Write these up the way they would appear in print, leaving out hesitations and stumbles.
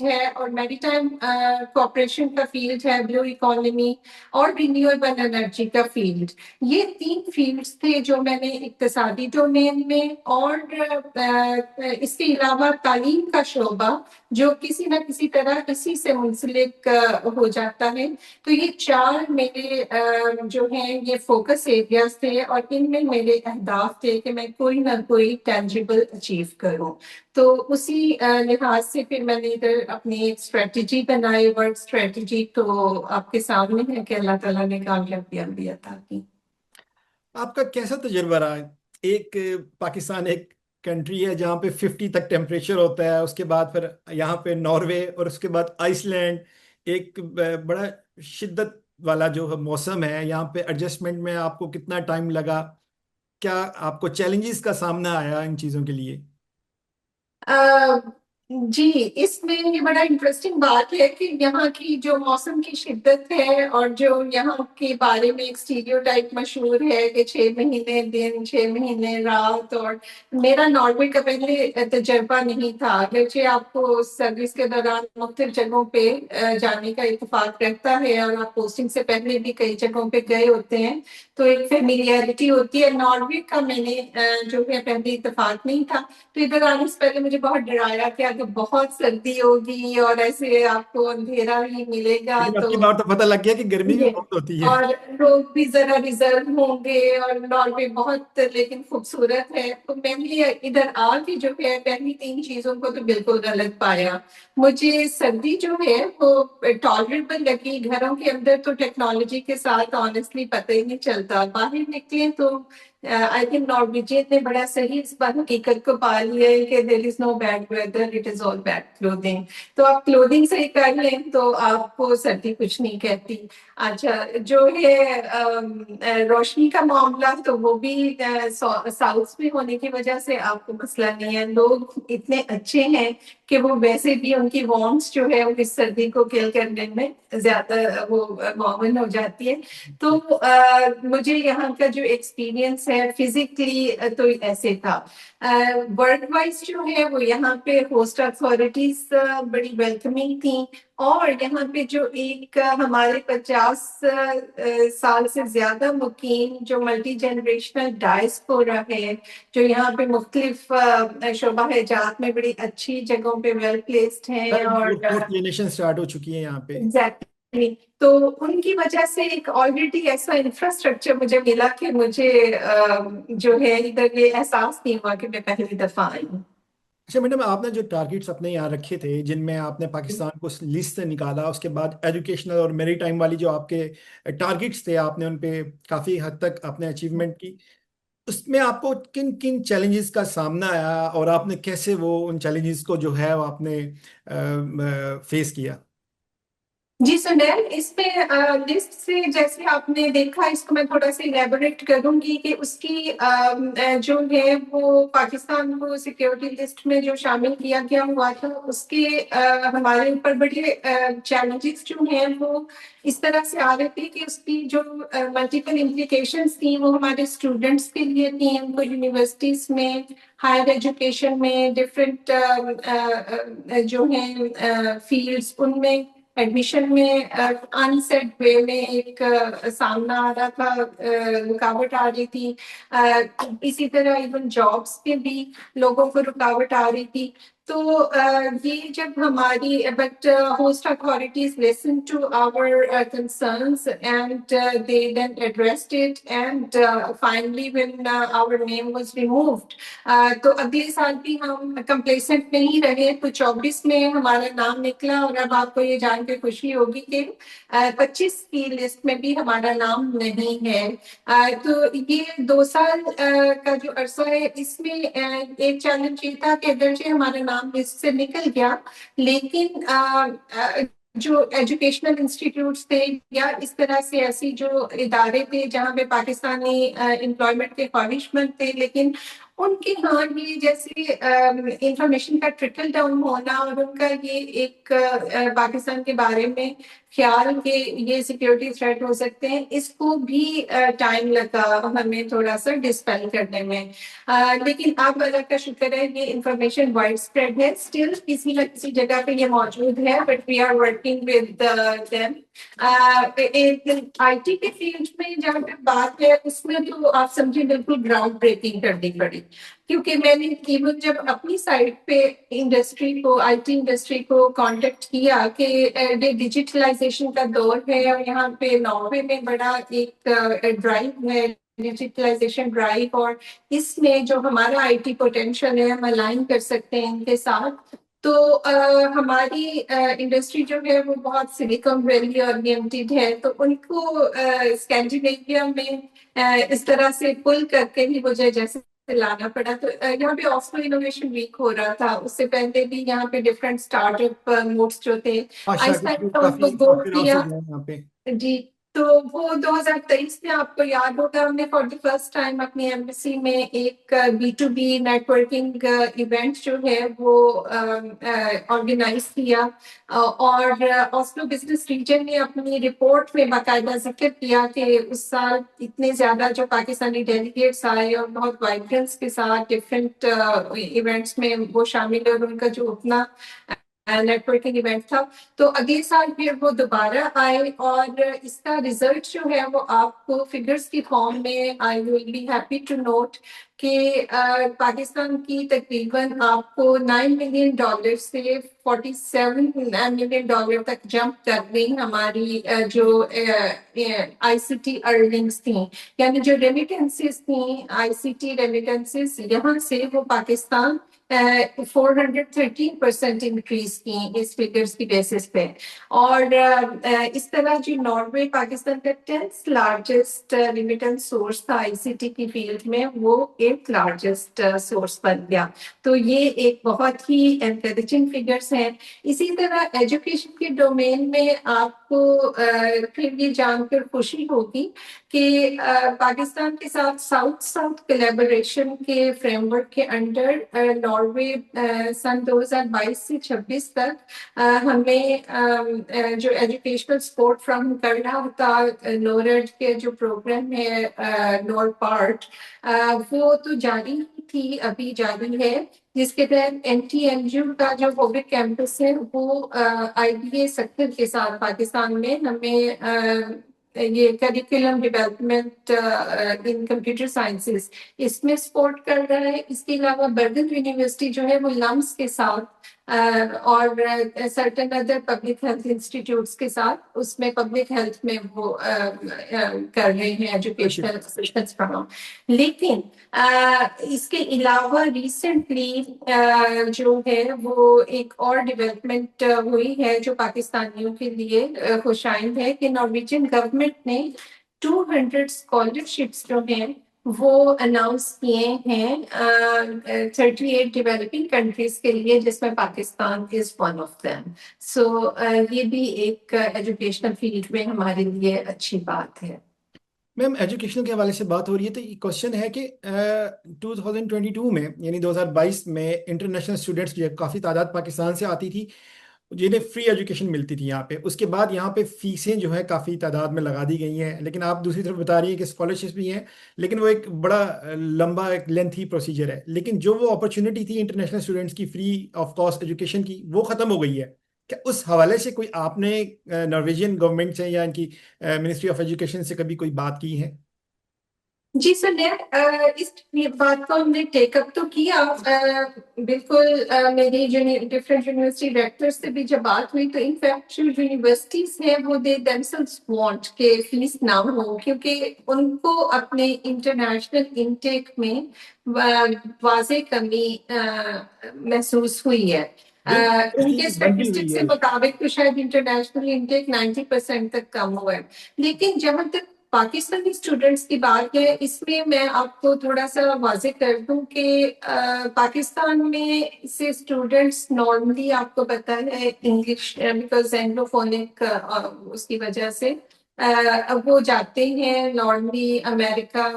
ہے اور میری ٹائم کوآپریشن کا فیلڈ ہے، بلو اکانومی اور رینیویبل انرجی کا فیلڈ. یہ 3 فیلڈز تھے جو میں نے اقتصادی ڈومین میں، اور اس کے علاوہ تعلیم کا شعبہ جو کسی نہ کسی طرح اسی سے منسلک ہو جاتا ہے. تو یہ 4 میرے جو ہیں یہ فوکس ایریاز تھے، اور ان میں میرے اہداف تھے کہ میں کوئی نہ کوئی ٹینجیبل اچیو کروں. تو اسی لحاظ سے پھر میں نے ادھر اپنی ایک اسٹریٹجی بنائی، ورک اسٹریٹجی، تو آپ کے سامنے ہے کہ اللہ تعالیٰ نے کامیابیاں بھی عطا کی. آپ کا کیسا تجربہ رہا ہے؟ ایک پاکستان ایک کنٹری ہے جہاں پہ 50 تک ٹیمپریچر ہوتا ہے، اس کے بعد پھر یہاں پہ ناروے، اور اس کے بعد آئس لینڈ، ایک بڑا شدت والا جو موسم ہے یہاں پہ. ایڈجسٹمنٹ میں آپ کو کتنا ٹائم لگا؟ کیا آپ کو چیلنجز کا سامنا آیا ان چیزوں کے لیے؟ جی، اس میں یہ بڑا انٹرسٹنگ بات ہے کہ یہاں کی جو موسم کی شدت ہے، اور جو یہاں کے بارے میں ایک اسٹیریوٹائپ مشہور ہے کہ 6 مہینے دن 6 مہینے رات. اور میرا ناروے کا پہلے تجربہ نہیں تھا، اگرچہ آپ کو سروس کے دوران مختلف جگہوں پہ جانے کا اتفاق رہتا ہے، اور آپ پوسٹنگ سے پہلے بھی کئی جگہوں پہ گئے ہوتے ہیں، تو ایک فیملیئرٹی ہوتی ہے. ناروے کا میں نے جو ہے پہلے اتفاق نہیں تھا، تو ادھر آنے سے پہلے مجھے بہت ڈرایا کیا کہ بہت سردی ہوگی اور ایسے آپ کو اندھیرا ہی ملے گا. لیکن اب کی تو بار تو پتہ لگ گیا کہ گرمی بھی یہ بہت ہوتی ہے. اور لوگ بھی ذرا ریزرو ہوں گے، اور ناروے بہت لیکن خوبصورت ہے. تو میں نے ادھر آ کے جو ہے پہلی 3 چیزوں کو تو بالکل غلط پایا. مجھے سردی جو ہے وہ ٹالریبل لگی. گھروں کے اندر تو ٹیکنالوجی کے ساتھ آنےسٹلی پتہ ہی نہیں چلتا، باہر نکلے تو آئی تھنک نارویجین نے بڑا صحیح اس بات حقیقت کو پا لیا ہے کہ there is no bad weather, it is all bad clothing. تو آپ کلودنگ صحیح کر لیں تو آپ کو سردی کچھ نہیں کہتی. اچھا، جو ہے روشنی کا معاملہ، تو وہ بھی ساؤتھ میں ہونے کی وجہ سے آپ کو مسئلہ نہیں ہے. لوگ اتنے اچھے ہیں کہ وہ ویسے بھی ان کی وارمس جو ہے وہ اس سردی کو کل کرنے میں زیادہ وہ معاون ہو جاتی ہے. تو مجھے یہاں کا جو ایکسپیرینس ہے فزیکلی تو ایسے تھا. ورک وائز جو ہے وہ یہاں پہ ہوسٹ اتھارٹیز بڑی ویلکمنگ تھیں، اور یہاں پہ جو ایک ہمارے 50 سال سے زیادہ مقیم جو ملٹی جنریشنل ڈائسپورا ہے، جو یہاں پہ مختلف شعبہ جات میں بڑی اچھی جگہوں پہ ویل پلیسڈ ہیں. اور فورتھ جنریشن سٹارٹ ہو چکی ہے یہاں پہ. ایگزیکٹلی، تو ان کی وجہ سے ایک آلریڈی ایسا انفراسٹرکچر مجھے ملا کہ مجھے جو ہے ادھر یہ احساس نہیں ہوا کہ میں پہلی دفعہ آئی ہوں. اچھا میڈم، آپ نے جو ٹارگیٹس اپنے یہاں رکھے تھے جن میں آپ نے پاکستان کو اس لسٹ سے نکالا، اس کے بعد ایجوکیشنل اور میری ٹائم والی جو آپ کے ٹارگیٹس تھے، آپ نے ان پہ کافی حد تک آپ نے اچیومنٹ کی. اس میں آپ کو کن کن چیلنجز کا سامنا آیا، اور آپ نے کیسے وہ ان چیلنجز کو جو ہے وہ آپ نے فیس کیا؟ جی سنیل، اس میں لسٹ سے جیسے آپ نے دیکھا، اس کو میں تھوڑا سا ایلیبوریٹ کروں گی کہ اس کی جو ہے وہ پاکستان کو سیکیورٹی لسٹ میں جو شامل کیا گیا ہوا تھا، اس کے ہمارے اوپر بڑے چیلنجز جو ہیں وہ اس طرح سے آ رہے تھے کہ اس کی جو ملٹیپل امپلیکیشنز تھیں وہ ہمارے اسٹوڈنٹس کے لیے تھیں. ان کو یونیورسٹیز میں، ہائر ایجوکیشن میں، ڈفرینٹ جو ہیں فیلڈس، ان میں ایڈمیشن میں انسیٹ وے میں ایک سامنا آ رہا تھا، رکاوٹ آ رہی تھی. اسی طرح ایون جابس پہ بھی لوگوں کو رکاوٹ آ رہی تھی. تو یہ جب ہماری but host authorities listen to our concerns and they then addressed it, and finally when our name was removed, تو اگلے سال بھی ہم کمپلیسنٹ نہیں رہے. تو 24 میں ہمارا نام نکلا، اور اب آپ کو یہ جان کے خوشی ہوگی کہ 25 کی لسٹ میں بھی ہمارا نام نہیں ہے. تو یہ 2 سال کا جو عرصہ ہے، اس میں ایک چیلنج یہ تھا کہ اگرچہ ہمارا نام لسٹ سے نکل گیا، لیکن جو ایجوکیشنل انسٹیٹیوٹس تھے یا اس طرح سے ایسی جو ادارے تھے جہاں پہ پاکستانی امپلائمنٹ کے خواہش مند تھے، لیکن ان کے ہاں یہ جیسے انفارمیشن کا ٹرکل ڈاؤن ہونا اور ان کا یہ ایک پاکستان کے بارے میں خیال کہ یہ سیکیورٹی تھریٹ ہو سکتے ہیں، اس کو بھی ٹائم لگا ہمیں تھوڑا سا ڈسپیل کرنے میں، لیکن اب اللہ کا شکر ہے یہ انفارمیشن وائڈ اسپریڈ ہے، اسٹل کسی نہ کسی جگہ پہ یہ موجود ہے، but we are working with them. I T کے فیلڈ میں جہاں پہ بات ہے اس میں تو آپ سمجھیں بالکل گراؤنڈ بریکنگ کرنی پڑی، کیونکہ میں نے ایون جب اپنی سائٹ پہ انڈسٹری کو، آئی ٹی انڈسٹری کو کانٹیکٹ کیا کہ ڈیجیٹلائزیشن کا دور ہے اور یہاں پہ ناروے میں بڑا ایک ڈرائیو ہے ڈیجیٹلائزیشن ڈرائیو، اور اس میں جو ہمارا آئی ٹی پوٹینشیل ہے ہم الائن کر سکتے ہیں ان کے ساتھ، تو ہماری انڈسٹری جو ہے وہ بہت سلیکن ویلی اورینٹیڈ ہے، تو ان کو اسکینڈینیویا میں اس طرح سے پل کر کے بھی مجھے جیسے لانا پڑا۔ تو یہاں پہ آسلو انوویشن ویک ہو رہا تھا، اس سے پہلے بھی یہاں پہ ڈفرینٹ اسٹارٹ اپ موڈس جو تھے، ماشاء آہستہ اللہ، آہستہ ان کافی کو گو کافی راؤ سے کیا۔ گئے ہیں یہاں پہ۔ جی، تو وہ 2023 میں آپ کو یاد ہوگا ہم نے فار دی فرسٹ ٹائم اپنی ایمبیسی میں ایک B to B networking event جو ہے وہ آرگنائز کیا، اور آسلو بزنس ریجن نے اپنی رپورٹ میں باقاعدہ ذکر کیا کہ اس سال اتنے زیادہ جو پاکستانی ڈیلیگیٹس آئے اور بہت وائبرنس کے ساتھ ڈفرینٹ ایونٹس میں وہ شامل اور ان کا جو اتنا نیٹ ورکنگ ایونٹ تھا، تو اگلے سال پھر وہ دوبارہ آئے، اور اس کا ریزلٹ جو ہے وہ آپ کو فگرز کی فارم میں I will be happy to note کہ پاکستان کی تقریباً آپ کو $9 ملین سے $47 ملین تک جمپ کر گئی ہماری جو آئی سی ٹی ارننگس تھیں، یعنی جو ریمیٹنسز تھیں، آئی سی ٹی ریمیٹنسز یہاں سے وہ پاکستان 413% انکریز کی اس فگرز کی بیسس پہ، اور اس طرح جو ناروے پاکستان کا 10th لارجسٹ ریمیٹنس سورس تھا آئی سی ٹی کی فیلڈ میں، وہ 8th لارجسٹ سورس بن گیا، تو یہ ایک بہت ہی انکریجنگ فگرس ہیں۔ اسی طرح ایجوکیشن کے ڈومین میں آپ کو پھر یہ جان کر خوشی ہوگی کہ پاکستان کے ساتھ ساؤتھ ساؤتھ کولیبوریشن کے فریم ورک کے انڈر ناروے سن 2022 سے 26 تک ہمیں جو ایجوکیشنل سپورٹ فراہم کر رہا تھا، نورڈ کے جو پروگرام ہے نور پارٹ، وہ تو جاری ہی تھی، ابھی جاری ہے، جس کے تحت این ٹی این یو کا جو پبلک کیمپس ہے وہ آئی بی اے سیکٹر کے ساتھ پاکستان میں ہمیں یہ curriculum development in computer sciences اس میں سپورٹ کر رہا ہے۔ اس کے علاوہ برڈن یونیورسٹی جو ہے وہ لمس کے ساتھ اور certain other public health institutes کے ساتھ اس میں پبلک ہیلتھ میں وہ کر رہے ہیں ایجوکیشنل اسسٹنس فراہم، لیکن اس کے علاوہ ریسنٹلی جو ہے وہ ایک اور ڈیولپمنٹ ہوئی ہے جو پاکستانیوں کے لیے خوش آئند ہے کہ نارویجن گورنمنٹ نے 200 اسکالرشپس جو ہیں وہ اناؤنس کیے ہیں 38 ڈیولپنگ کنٹریز کے لیے، جس میں Pakistan is one of them, so یہ بھی ایک ایجوکیشنل فیلڈ میں ہمارے لیے اچھی بات ہے۔ میم ایجوکیشن کے حوالے سے بات ہو رہی ہے تو یہ کوشچن ہے کہ 2022 میں یعنی 2022 میں انٹرنیشنل اسٹوڈنٹس جو ہے کافی تعداد پاکستان سے آتی تھی جنہیں فری ایجوکیشن ملتی تھی یہاں پہ، اس کے بعد یہاں پہ فیسیں جو ہے کافی تعداد میں لگا دی گئی ہیں، لیکن آپ دوسری طرف بتا رہی ہیں کہ اسکالرشپس بھی ہیں، لیکن وہ ایک بڑا لمبا ایک لینتھی پروسیجر ہے، لیکن جو وہ اپرچونٹی تھی انٹرنیشنل اسٹوڈنٹس کی فری آف کاسٹ ایجوکیشن کی وہ ختم ہو گئی ہے۔ کیا اس حوالے سے کوئی آپ نے نارویجین گورنمنٹ سے یا ان کی منسٹری آف ایجوکیشن سے کبھی کوئی بات کی ہے؟ جی سر، اس بات کو ہم نے ٹیک اپ تو کیا، بالکل میری ڈفرینٹ یونیورسٹی ڈائریکٹر سے بھی جب بات ہوئی تو انفیکٹ جو یونیورسٹیز ہیں وہ دے دمسیلوز وانٹ کہ فیس نہ ہو، کیونکہ ان کو اپنے انٹرنیشنل انٹیک میں واضح کمی محسوس ہوئی ہے۔ بالکل اس ان کی کے بنتی اسٹیٹسٹکس ہوئی کے ہے۔ مطابق تو شاید انٹرنیشنل انٹیک 90% تک کم ہوا ہے، لیکن جہاں تک پاکستانی اسٹوڈینٹس کی بات ہے اس میں میں آپ کو تھوڑا سا واضح کر دوں کہ پاکستان میں سے اسٹوڈینٹس نارملی آپ کو پتا ہے انگلش بیکاز اینگلو فونک اس کی وجہ سے وہ جاتے ہیں نارملی امریکہ،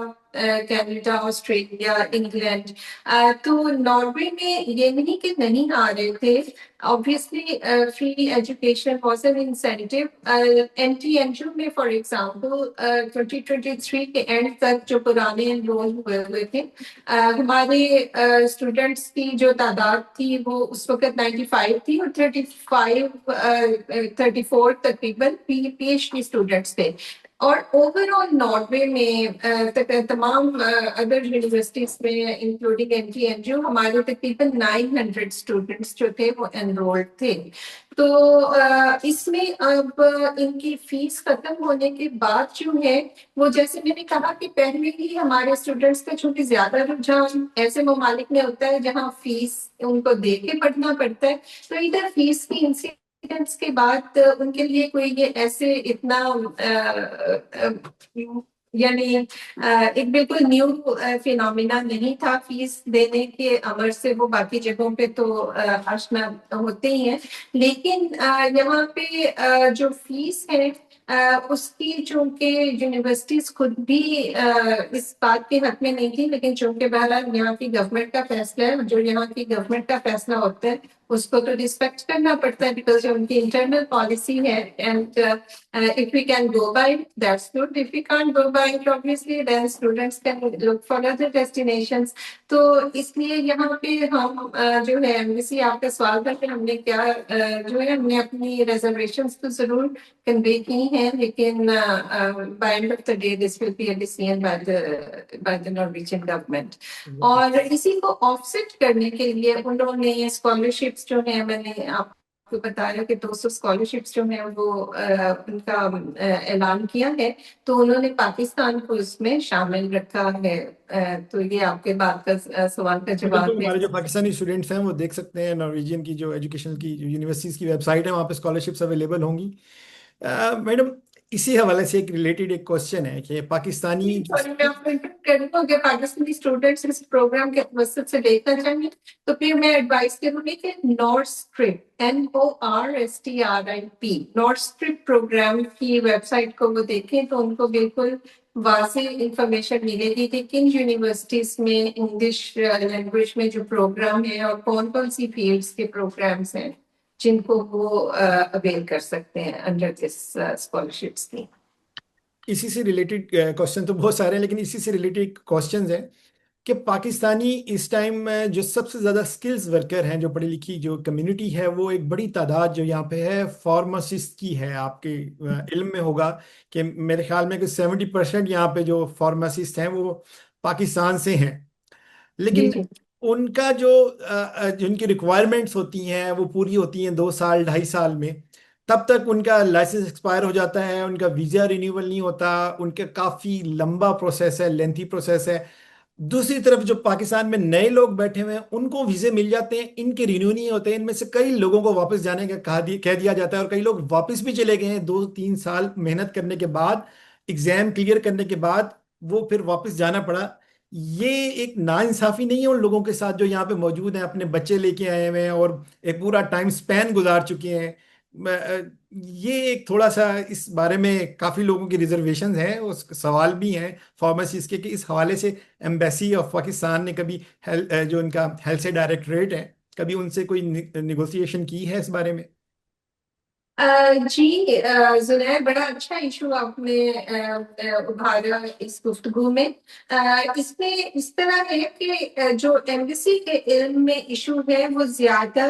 کینیڈا، آسٹریلیا، انگلینڈ. تو ناروے میں یہ نہیں کہ نہیں آ رہے تھے. Obviously, free education was an incentive. NTNU میں فار ایگزامپل 2023 کے اینڈ تک جو پرانے انرول ہوئے تھے ہمارے اسٹوڈینٹس کی جو تعداد تھی وہ اس وقت 95 تھی، اور 34 تقریباً پی ایچ ڈی اسٹوڈینٹس تھے. اور اوور آل ناروے میں تمام ادر یونیورسٹیز میں انکلوڈنگ NTNU ہمارے تقریباً 900 اسٹوڈینٹس جو تھے وہ انرولڈ تھے. تو اس میں اب ان کی فیس ختم ہونے کے بعد جو ہے وہ جیسے میں نے کہا کہ پہلے ہی ہمارے اسٹوڈینٹس کا چونکہ زیادہ رجحان ایسے ممالک میں ہوتا ہے جہاں فیس ان کو دے کے پڑھنا پڑتا ہے، تو ادھر فیس کی انسیڈنٹس کے بعد ان کے لیے کوئی یہ ایسے اتنا یعنی ایک بالکل نیو فینومینا نہیں تھا فیس دینے کے امر سے. وہ باقی جگہوں پہ تو آشنا ہوتے ہی ہیں، لیکن یہاں پہ جو فیس ہے اس کی چونکہ یونیورسٹیز خود بھی اس بات کے حق میں نہیں تھی، لیکن چونکہ بہرحال یہاں کی گورنمنٹ کا فیصلہ ہے، جو یہاں کی گورنمنٹ کا فیصلہ ہوتا ہے اس کو تو ریسپیکٹ کرنا پڑتا ہے بیکاز جو ان کی انٹرنل پالیسی ہے. And if we can go by it, that's good. If we can't go by it, obviously, then students can look for other destinations. تو اس لیے یہاں پہ ہم جو ہے ایمبیسی آپ کا سوال تھا کہ ہم نے کیا جو ہے ہم نے اپنی ریزرویشنس تو ضرور کنوے کی ہیں، لیکن by end of the day this will be a decision by the Norwegian government. اور اسی کو آف سیٹ کرنے کے لیے انہوں نے اسکالرشپس جو ہیں، میں نے آپ کو بتایا کہ 200 اسکالرشپس جو ہیں وہ ان کا اعلان کیا ہے، تو انہوں نے پاکستان کو اس میں شامل رکھا ہے. تو یہ آپ کے بات کا سوال کا جواب بالکل، ہے. ہمارے جو پاکستانی اسٹوڈینٹس ہیں وہ دیکھ سکتے ہیں نارویجین کی جو ایجوکیشنل کی یونیورسٹیز کی ویب سائٹ ہے، وہاں پہ اسکالرشپس اویلیبل ہوں گی. میڈم اسی حوالے سے ایک ریلیٹڈ ایک کوشچن ہے کہ پاکستانی میں آپ کو انٹرپٹ کر دوں، اگر پاکستانی اسٹوڈینٹس اس پروگرام کے توسط سے دیکھنا چاہیں تو پھر میں ایڈوائز کروں گی کہ نورسٹرپ NORSTRIP نورسٹرپ پروگرام کی ویب سائٹ کو وہ دیکھیں تو ان کو بالکل واضح انفارمیشن ملے گی کہ کن یونیورسٹیز میں انگلش لینگویج میں جو پروگرام ہے اور کون کون سی فیلڈس کے پروگرامس ہیں جن کو وہ اویل کر سکتے ہیں انڈر دس اسکالرشپس کی. اسی سے ریلیٹڈ کوشچن تو بہت سارے ہیں، لیکن اسی سے ریلیٹڈ کوشچنز ہیں کہ پاکستانی اس ٹائم میں جو سب سے زیادہ سکلز ورکر ہیں، جو پڑھی لکھی جو کمیونٹی ہے، وہ ایک بڑی تعداد جو یہاں پہ ہے فارماسسٹ کی ہے. آپ کے علم میں ہوگا کہ میرے خیال میں کہ 70% یہاں پہ جو فارماسسٹ ہیں وہ پاکستان سے ہیں. جی لیکن جی. ان کا جو ان کی ریکوائرمنٹس ہوتی ہیں وہ پوری ہوتی ہیں 2 سال 2.5 سال میں. تب تک ان کا لائسنس ایکسپائر ہو جاتا ہے، ان کا ویزا رینیول نہیں ہوتا، ان کا کافی لمبا پروسیس ہے، لینتھی پروسیس ہے. دوسری طرف جو پاکستان میں نئے لوگ بیٹھے ہوئے ہیں ان کو ویزے مل جاتے ہیں، ان کے رینیو نہیں ہوتے ہیں. ان میں سے کئی لوگوں کو واپس جانے کا کہہ دیا جاتا ہے، اور کئی لوگ واپس بھی چلے گئے ہیں 2-3 سال محنت کرنے کے بعد، ایگزام کلیئر کرنے کے بعد وہ پھر واپس جانا پڑا. یہ ایک ناانصافی نہیں ہے ان لوگوں کے ساتھ جو یہاں پہ موجود ہیں، اپنے بچے لے کے آئے ہوئے ہیں اور ایک پورا ٹائم سپین گزار چکے ہیں. یہ ایک تھوڑا سا اس بارے میں کافی لوگوں کی ریزرویشنز ہیں، اس سوال بھی ہیں فارمیسیز کے کہ اس حوالے سے ایمبیسی آف پاکستان نے کبھی جو ان کا ہیلتھ سے ڈائریکٹریٹ ہے کبھی ان سے کوئی نیگوسیشن کی ہے اس بارے میں؟ جی زنیر، بڑا اچھا ایشو آپ نے ابھارا اس گفتگو میں. اس میں اس طرح ہے کہ جو ایمبیسی کے علم میں ایشو ہے وہ زیادہ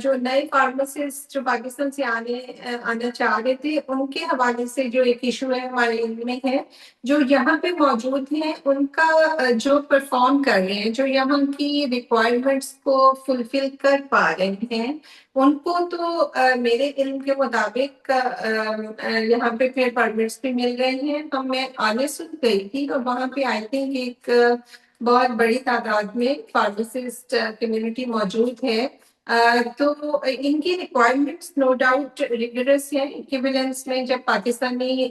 جو نئے فارماسسٹ جو پاکستان سے آنا چاہ رہے تھے ان کے حوالے سے جو ایک ایشو ہے ہمارے علم میں ہے. جو یہاں پہ موجود ہیں ان کا جو پرفارم کر رہے ہیں، جو یہاں کی ریکوائرمنٹس کو فلفل کر پا رہے ہیں، ان کو تو میرے علم کے مطابق یہاں پہ پھر پرمٹس بھی مل رہے ہیں. میں آنے سن گئی تھی اور وہاں پہ آئی تھنک ایک بہت بڑی تعداد میں فارماسسٹ کمیونٹی موجود ہے. تو ان کی ریکوائرمنٹس نو ڈاؤٹ ریگرس ہیں. ایکویولنس میں جب پاکستانی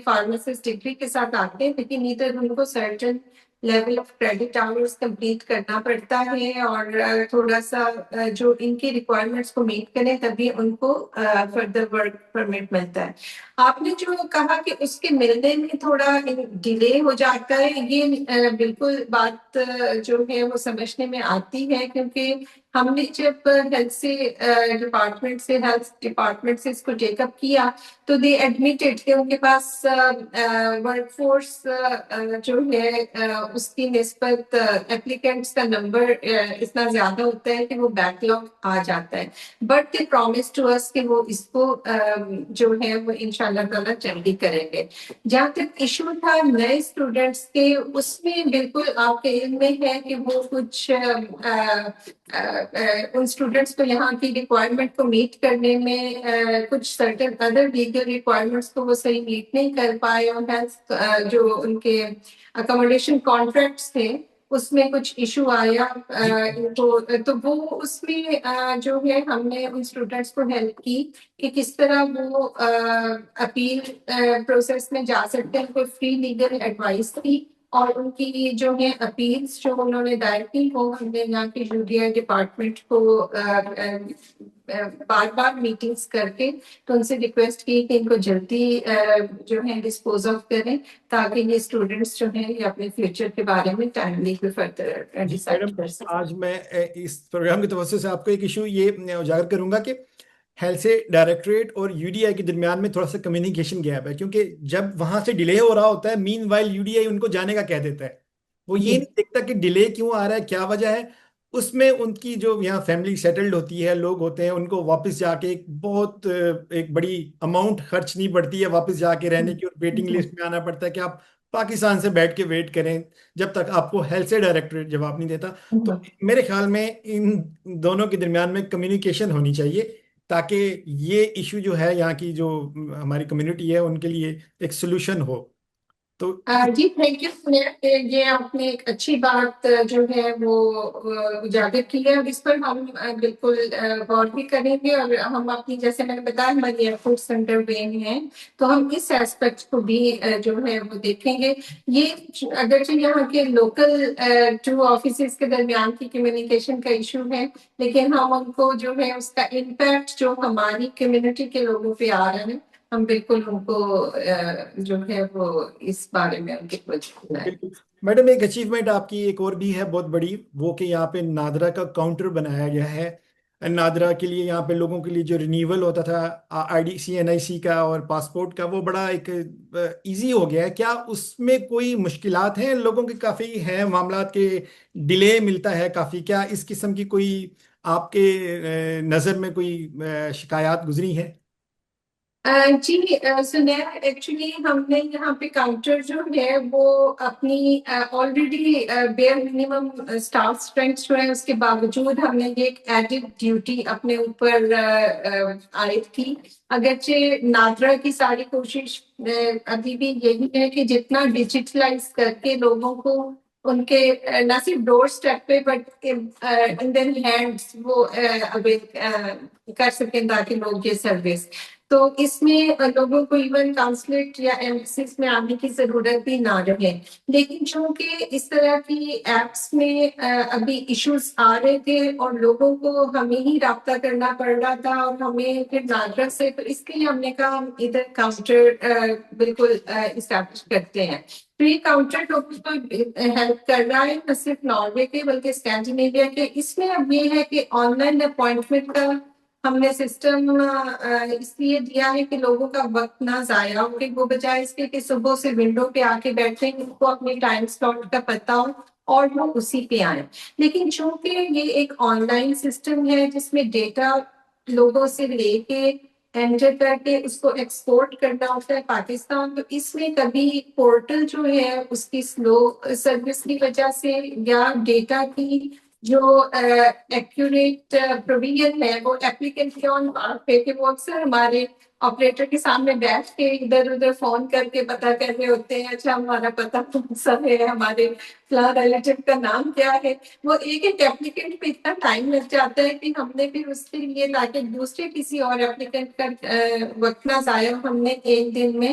فارماسسٹ ڈگری کے ساتھ آتے ہیں لیکن ادھر ان کو certain level of credit hours complete کرنا پڑتا ہے، اور تھوڑا سا جو ان کی ریکوائرمنٹس کو میٹ کریں تبھی ان کو فردر ورک پرمٹ ملتا ہے۔ آپ نے جو کہا کہ اس کے ملنے میں تھوڑا ڈیلے ہو جاتا ہے، یہ بالکل بات جو ہے وہ سمجھنے میں آتی ہے، کیونکہ ہم نے جب ہیلتھ ڈپارٹمنٹ سے اس کو ٹیک اپ کیا تو دے ایڈمیٹڈ کہ ان کے پاس ورک فورس جو ہے اس کی نسبت اپلیکینٹس کا نمبر اتنا زیادہ ہوتا ہے کہ وہ بیک لاگ آ جاتا ہے، بٹ دے پرومس ٹو اس کہ وہ اس کو جو ہے وہ انشاءاللہ تعالیٰ جلدی کریں گے۔ جہاں تک ایشو تھا نئے اسٹوڈینٹس کے، اس میں بالکل آپ کے علم میں ہے کہ وہ کچھ ان اسٹوڈینٹس کو یہاں کی ریکوائرمنٹ کو میٹ کرنے میں کچھ سرٹن ادر لیگل ریکوائرمنٹس کو وہ صحیح میٹ نہیں کر پائے، اور ہیلتھ جو ان کے اکوموڈیشن کانٹریکٹس تھے اس میں کچھ ایشو آیا جی ان کو، تو وہ اس میں جو ہے ہم نے ان اسٹوڈینٹس کو ہیلپ کی کہ کس طرح وہ اپیل پروسیس میں جا سکتے ہیں، کوئی فری لیگل ایڈوائس تھی، اور ان کی جو ہے اپیلس جو انہوں نے دائر کی وہ ہم نے یہاں کے میڈیا ڈپارٹمنٹ کو بار بار میٹنگز کر کے تو ان سے ریکویسٹ کی کہ ان کو جلدی جو ہے ڈسپوز آف کریں، تاکہ یہ اسٹوڈینٹس جو ہیں یہ اپنے فیوچر کے بارے میں ٹائملی فردر جی میڈم، ڈیسائڈ کر سکیں۔ آج میں اس پروگرام کے توسط سے آپ کو ایک ایشو یہ اجاگر کروں گا کہ ہیلتھ سے ڈائریکٹوریٹ اور یو ڈی آئی کے درمیان میں تھوڑا سا کمیونیکیشن گیپ ہے، کیونکہ جب وہاں سے ڈیلے ہو رہا ہوتا ہے مین وائل یو ڈی آئی ان کو جانے کا کہہ دیتا ہے، وہ یہ جی نہیں دیکھتا کہ ڈیلے کیوں آ رہا ہے، کیا وجہ ہے۔ اس میں ان کی جو یہاں فیملی سیٹلڈ ہوتی ہے، لوگ ہوتے ہیں، ان کو واپس جا کے ایک بہت ایک بڑی اماؤنٹ خرچنی پڑتی ہے واپس جا کے رہنے کی، اور ویٹنگ لسٹ میں آنا پڑتا ہے کہ آپ پاکستان سے بیٹھ کے ویٹ کریں جب تک آپ کو ہیلتھ سے ڈائریکٹوریٹ جواب نہیں دیتا۔ تو میرے خیال میں ان دونوں کے درمیان میں کمیونیکیشن ہونی چاہیے، تاکہ یہ ایشو جو ہے یہاں کی جو ہماری کمیونٹی ہے ان کے لیے ایک سلوشن ہو۔ تو جی تھینک یو، یہ آپ نے ایک اچھی بات جو ہے وہ اجاگر کی ہے، اور اس پر ہم بالکل غور بھی کریں گے، اور ہم اپنی جیسے میں نے بتایا ہماری ایفرٹس انڈر وے ہیں تو ہم اس ایسپیکٹ کو بھی جو ہے وہ دیکھیں گے۔ یہ اگرچہ یہاں کے لوکل ٹو آفیسز کے درمیان کی کمیونیکیشن کا ایشو ہے، لیکن ہم ان کو جو ہے اس کا امپیکٹ جو ہماری کمیونٹی کے لوگوں پہ آ رہا ہے ہم بالکل ان کو جو ہے وہ اس بارے میں ان کی ہے۔ بالکل میڈم، ایک اچیومنٹ آپ کی ایک اور بھی ہے بہت بڑی، وہ کہ یہاں پہ نادرا کا کاؤنٹر بنایا گیا ہے۔ نادرا کے لیے یہاں پہ لوگوں کے لیے جو رینیول ہوتا تھا آئی ڈی سی این آئی سی کا اور پاسپورٹ کا، وہ بڑا ایک ایزی ہو گیا ہے۔ کیا اس میں کوئی مشکلات ہیں؟ لوگوں کے کافی ہیں معاملات کے ڈیلے ملتا ہے کافی، کیا اس قسم کی کوئی آپ کے نظر میں کوئی شکایات گزری ہیں؟ جی سنیہ، ایکچولی ہم نے یہاں پہ کاؤنٹر جو ہے وہ اپنی already bare minimum staff strength جو ہے اس کے باوجود ہم نے یہ ایک ایڈڈ ڈیوٹی اپنے اوپر عائد کی۔ اگرچہ نادرا کی ساری کوشش ابھی بھی یہی ہے کہ جتنا ڈیجیٹلائز کر کے لوگوں کو ان کے نہ صرف ڈور اسٹیپ پہ بٹ ان دین ہینڈس وہ کر سکیں تاکہ لوگ یہ سروس، تو اس میں لوگوں کو ایون کانسلیٹ یا ایمبیسیز میں آنے کی ضرورت بھی نہ رہے۔ لیکن چونکہ اس طرح کی ایپس میں ابھی ایشوز آ رہے تھے اور لوگوں کو ہمیں ہی رابطہ کرنا پڑ رہا تھا اور ہمیں پھر ناگرا سے، تو اس کے لیے ہم نے کہا ہم ادھر کاؤنٹر بالکل اسٹیبلش کرتے ہیں۔ تو یہ کاؤنٹر لوگوں کو ہیلپ کر رہا ہے، نہ صرف ناروے کے بلکہ اسکینڈینیویا کے۔ اس میں اب یہ ہے کہ آن لائن اپوائنٹمنٹ کا ہم نے سسٹم اس لیے دیا ہے کہ لوگوں کا وقت نہ ضائع ہو، کہ وہ بجائے اس کے کہ صبح سے ونڈو پہ آ کے بیٹھیں، ان کو اپنے ٹائم سلاٹ کا پتہ ہو اور وہ اسی پہ آئیں۔ لیکن چونکہ یہ ایک آن لائن سسٹم ہے جس میں ڈیٹا لوگوں سے لے کے انٹر کر کے اس کو ایکسپورٹ کرنا ہوتا ہے پاکستان، تو اس میں کبھی پورٹل جو ہے اس کی سلو سروس کی وجہ سے یا ڈیٹا کی جو ایکوریٹ پروویژن ہے وہ ایپلیکینٹ کے آن پہ کہ وہ اکثر ہمارے آپریٹر کے سامنے بیٹھ کے ادھر ادھر فون کر کے پتہ کر رہے ہوتے ہیں، اچھا ہمارا پتہ کون سا ہے، ہمارے فلاں ریلیٹیو کا نام کیا ہے۔ وہ ایک ایک ایپلیکینٹ پہ اتنا ٹائم لگ جاتا ہے کہ ہم نے پھر اس کے لیے تاکہ دوسرے کسی اور ایپلیکینٹ کا وقت نہ ضائع، ہم نے ایک دن میں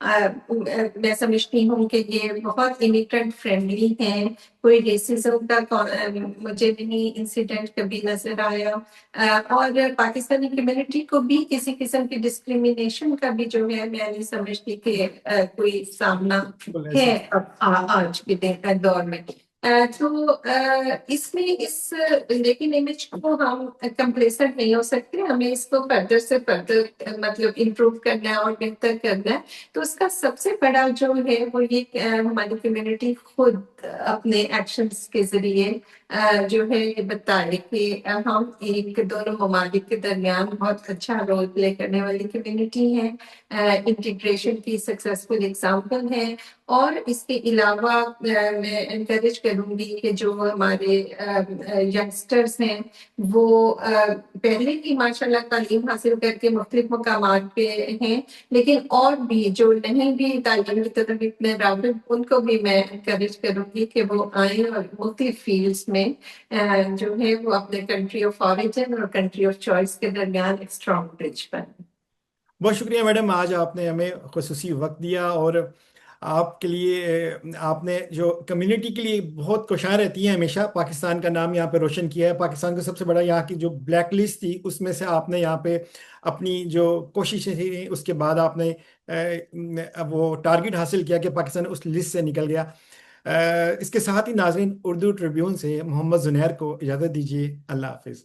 میں سمجھتی ہوں کہ یہ بہت امیگرنٹ فرینڈلی ہیں، کوئی ریسزم کا مجھے نہیں انسیڈنٹ کبھی نظر آیا، اور پاکستانی کمیونٹی کو بھی کسی قسم کی ڈسکریمنیشن کا بھی جو ہے میں نہیں سمجھتی کہ کوئی سامنا بالکل ایسا ہے اب آج کے دور میں۔ تو اس میں اس لیکن امیج کو ہم کمپلیسنٹ نہیں ہو سکتے، ہمیں اس کو فردر سے فردر مطلب امپروو کرنا ہے اور بہتر کرنا ہے۔ تو اس کا سب سے بڑا جو ہے وہ یہ کہ ہماری کمیونٹی خود اپنے ایکشنز کے ذریعے جو ہے یہ بتائے کہ ہم ایک دونوں ممالک کے درمیان بہت اچھا رول پلے کرنے والی کمیونٹی ہیں، انٹیگریشن کی سکسیسفل ایگزامپل ہے۔ اور اس کے علاوہ میں انکریج کروں گی کہ جو ہمارے ینگسٹرز ہیں وہ پہلے کی ماشاءاللہ تعلیم حاصل کر کے مختلف مقامات پہ ہیں، لیکن اور بھی جو نہیں بھی تعلیم کی طرف اتنے راغب ان کو بھی میں انکریج کروں گی کہ وہ آئیں اور مختلف فیلڈس میں جو ہے وہ اپنے کنٹری آف اوریجن اور کنٹری آف چوائس کے درمیان ایک اسٹرانگ برج بنیں۔ بہت شکریہ میڈم، آج آپ نے ہمیں خصوصی وقت دیا، اور آپ کے لیے آپ نے جو کمیونٹی کے لیے بہت کوشاں رہتی ہیں، ہمیشہ پاکستان کا نام یہاں پہ روشن کیا ہے۔ پاکستان کا سب سے بڑا یہاں کی جو بلیک لسٹ تھی اس میں سے آپ نے یہاں پہ اپنی جو کوششیں تھیں اس کے بعد آپ نے وہ ٹارگٹ حاصل کیا کہ پاکستان اس لسٹ سے نکل گیا۔ اس کے ساتھ ہی ناظرین، اردو ٹریبیون سے محمد زنیر کو اجازت دیجیے، اللہ حافظ۔